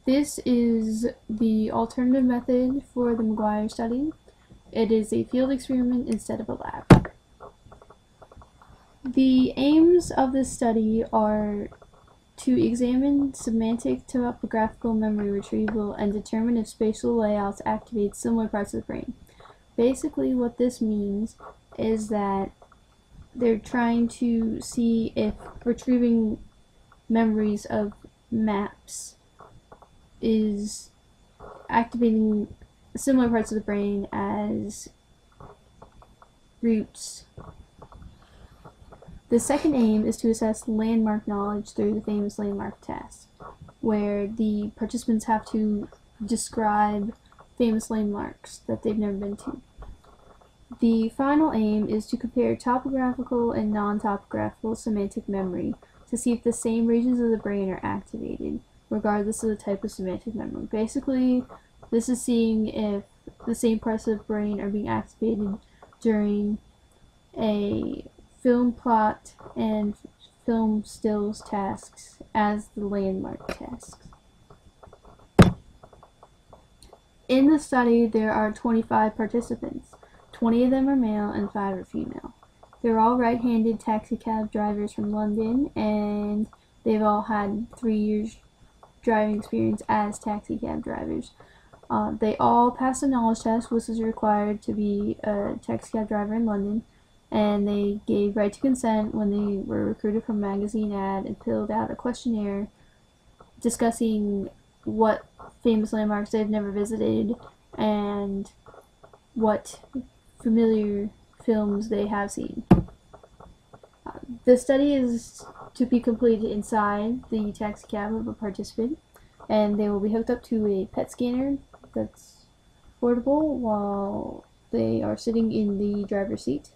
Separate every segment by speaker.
Speaker 1: This is the alternative method for the Maguire study. It is a field experiment instead of a lab. The aims of this study are to examine semantic topographical memory retrieval and determine if spatial layouts activate similar parts of the brain. Basically, what this means is that they're trying to see if retrieving memories of maps is activating similar parts of the brain as routes. The second aim is to assess landmark knowledge through the famous landmark test, where the participants have to describe famous landmarks that they've never been to. The final aim is to compare topographical and non-topographical semantic memory to see if the same regions of the brain are activated, regardless of the type of semantic memory. Basically, this is seeing if the same parts of the brain are being activated during a film plot and film stills tasks as the landmark tasks. In the study, there are 25 participants. 20 of them are male and 5 are female. They're all right-handed taxicab drivers from London, and they've all had 3 years driving experience as taxicab drivers. They all passed a knowledge test, which is required to be a taxicab driver in London, and they gave right to consent when they were recruited from a magazine ad and filled out a questionnaire discussing what famous landmarks they've never visited and what familiar films they have seen. The study is to be completed inside the taxicab of a participant, and they will be hooked up to a PET scanner that's portable while they are sitting in the driver's seat,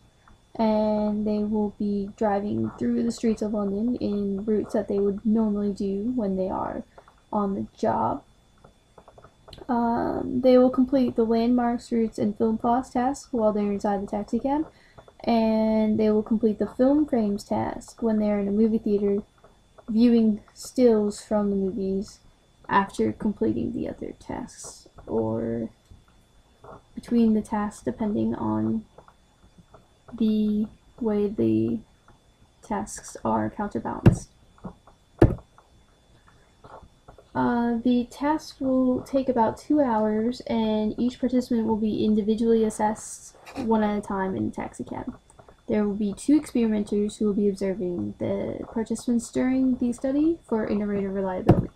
Speaker 1: and they will be driving through the streets of London in routes that they would normally do when they are on the job. They will complete the landmarks, routes, and film plots task while they're inside the taxicab, and they will complete the film frames task when they're in a movie theater viewing stills from the movies after completing the other tasks, or between the tasks depending on the way the tasks are counterbalanced. The task will take about 2 hours, and each participant will be individually assessed one at a time in the taxicab. There will be 2 experimenters who will be observing the participants during the study for inter-rater reliability.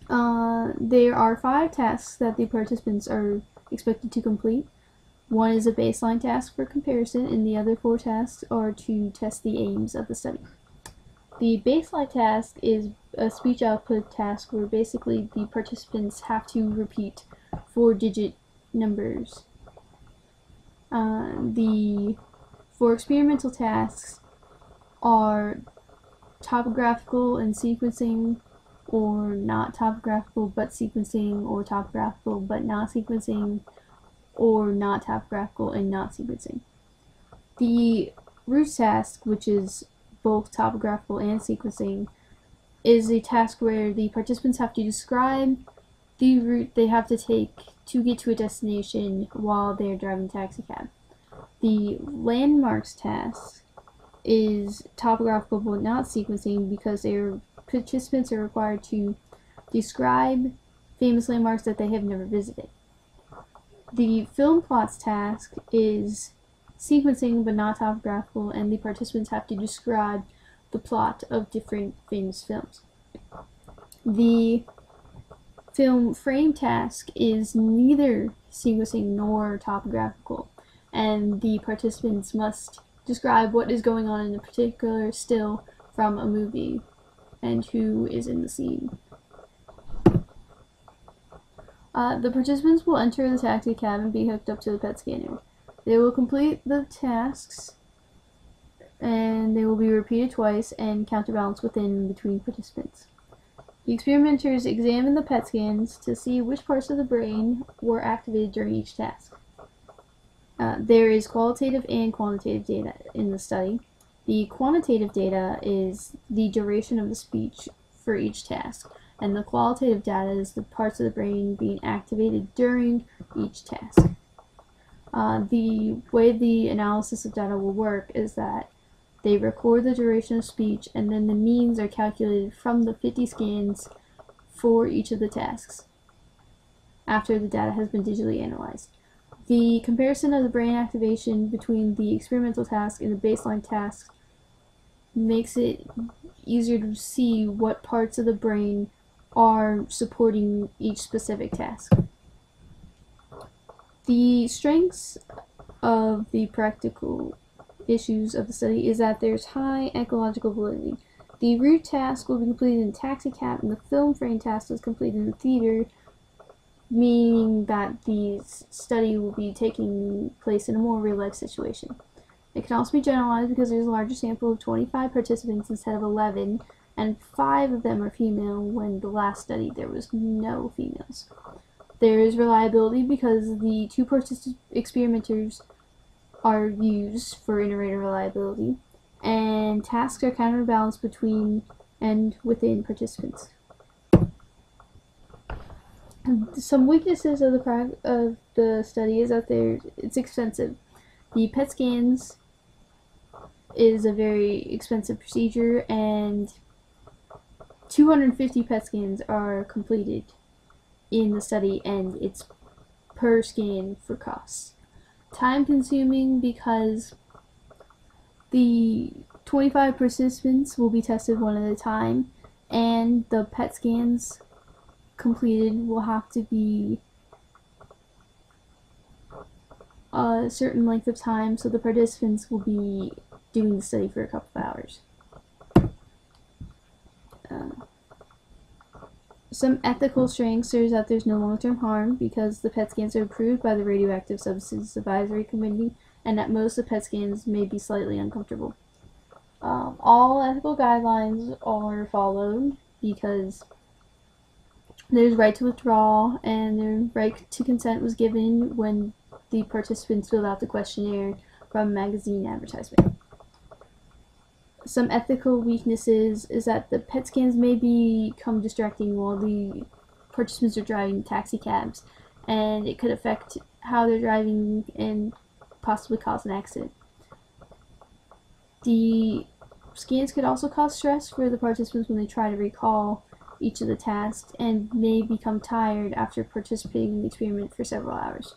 Speaker 1: There are 5 tasks that the participants are expected to complete. One is a baseline task for comparison, and the other 4 tasks are to test the aims of the study. The baseline task is a speech output task where basically the participants have to repeat 4-digit numbers. The 4 experimental tasks are topographical and sequencing, or not topographical but sequencing, or topographical but not sequencing, or not topographical and not sequencing. The route task, which is both topographical and sequencing, is a task where the participants have to describe the route they have to take to get to a destination while they're driving taxicab. The landmarks task is topographical but not sequencing because their participants are required to describe famous landmarks that they have never visited. The film plots task is sequencing but not topographical, and the participants have to describe the plot of different famous films. The film frame task is neither sequencing nor topographical, and the participants must describe what is going on in a particular still from a movie and who is in the scene. The participants will enter the taxicab and be hooked up to the PET scanner. They will complete the tasks, and they will be repeated twice and counterbalanced within and between participants. The experimenters examine the PET scans to see which parts of the brain were activated during each task. There is qualitative and quantitative data in the study. The quantitative data is the duration of the speech for each task, and the qualitative data is the parts of the brain being activated during each task. The way the analysis of data will work is that they record the duration of speech, and then the means are calculated from the 50 scans for each of the tasks after the data has been digitally analyzed. The comparison of the brain activation between the experimental task and the baseline task makes it easier to see what parts of the brain are supporting each specific task. The strengths of the practical issues of the study is that there's high ecological validity. The route task will be completed in a taxi cab, and the film frame task is completed in the theater, meaning that the study will be taking place in a more real-life situation. It can also be generalized because there's a larger sample of 25 participants instead of 11, and 5 of them are female when the last study there was no females. There is reliability because the 2 experimenters are used for inter-rater reliability, and tasks are counterbalanced between and within participants. Some weaknesses of the study is that it's expensive. The PET scans is a very expensive procedure, and 250 PET scans are completed in the study, and it's per scan for costs. Time consuming because the 25 participants will be tested one at a time, and the PET scans completed will have to be a certain length of time, so the participants will be doing the study for a couple of hours. Some ethical strengths are that there's no long-term harm because the PET scans are approved by the Radioactive Substances Advisory Committee, and at most the PET scans may be slightly uncomfortable. All ethical guidelines are followed because there's right to withdraw, and their right to consent was given when the participants filled out the questionnaire from a magazine advertisement. Some ethical weaknesses is that the PET scans may become distracting while the participants are driving taxi cabs, and it could affect how they're driving and possibly cause an accident. The scans could also cause stress for the participants when they try to recall each of the tasks and may become tired after participating in the experiment for several hours.